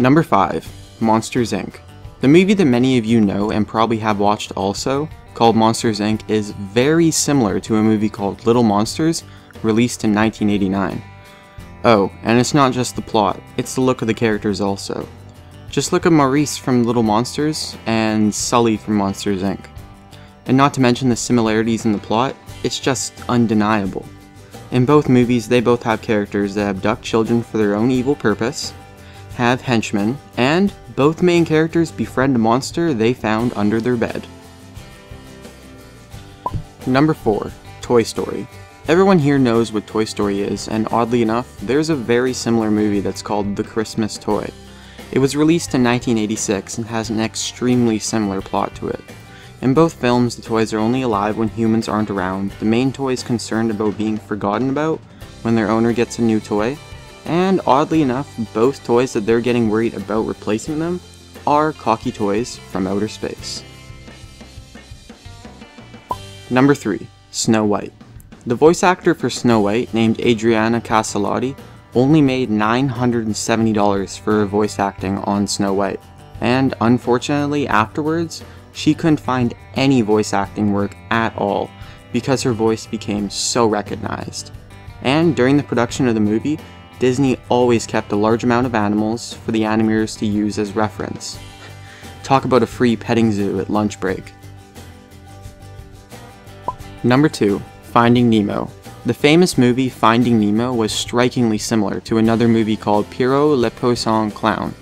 Number 5. Monsters Inc. The movie that many of you know and probably have watched also, called Monsters Inc., is very similar to a movie called Little Monsters, released in 1989. Oh, and it's not just the plot, it's the look of the characters also. Just look at Maurice from Little Monsters and Sully from Monsters Inc. And not to mention the similarities in the plot, it's just undeniable. In both movies, they both have characters that abduct children for their own evil purpose, have henchmen, and both main characters befriend a monster they found under their bed. Number 4. Toy Story. Everyone here knows what Toy Story is, and oddly enough, there's a very similar movie that's called The Christmas Toy. It was released in 1986 and has an extremely similar plot to it. In both films, the toys are only alive when humans aren't around, the main toy is concerned about being forgotten about when their owner gets a new toy, and oddly enough, both toys that they're getting worried about replacing them are cocky toys from outer space. Number 3. Snow White. The voice actor for Snow White, named Adriana Caselotti, only made $970 for her voice acting on Snow White, and unfortunately afterwards, she couldn't find any voice acting work at all because her voice became so recognized. And during the production of the movie, Disney always kept a large amount of animals for the animators to use as reference. Talk about a free petting zoo at lunch break. Number 2. Finding Nemo. The famous movie Finding Nemo was strikingly similar to another movie called Pierrot Le Poisson Clown.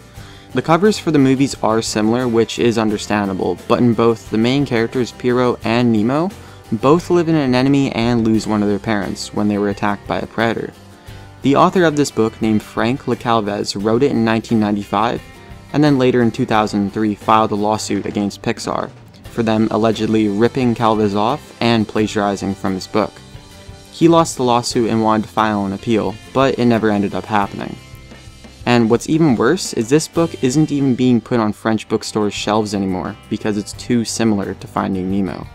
The covers for the movies are similar, which is understandable, but in both the main characters Pierrot and Nemo, both live in an anemone and lose one of their parents when they were attacked by a predator. The author of this book, named Frank LeCalvez, wrote it in 1995, and then later in 2003 filed a lawsuit against Pixar for them allegedly ripping Calvez off and plagiarizing from his book. He lost the lawsuit and wanted to file an appeal, but it never ended up happening. And what's even worse is this book isn't even being put on French bookstores' shelves anymore because it's too similar to Finding Nemo.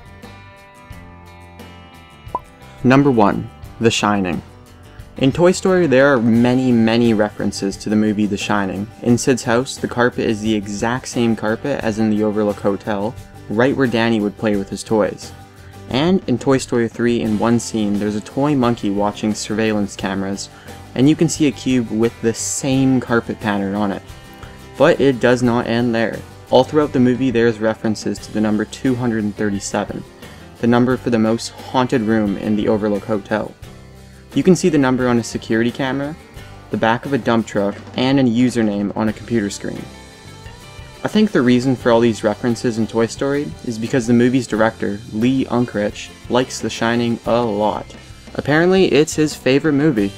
Number 1. The Shining. In Toy Story, there are many references to the movie The Shining. In Sid's house, the carpet is the exact same carpet as in the Overlook Hotel, right where Danny would play with his toys. And in Toy Story 3, in one scene, there's a toy monkey watching surveillance cameras, and you can see a cube with the same carpet pattern on it. But it does not end there. All throughout the movie, there's references to the number 237, the number for the most haunted room in the Overlook Hotel. You can see the number on a security camera, the back of a dump truck, and a username on a computer screen. I think the reason for all these references in Toy Story is because the movie's director, Lee Unkrich, likes The Shining a lot. Apparently, it's his favorite movie.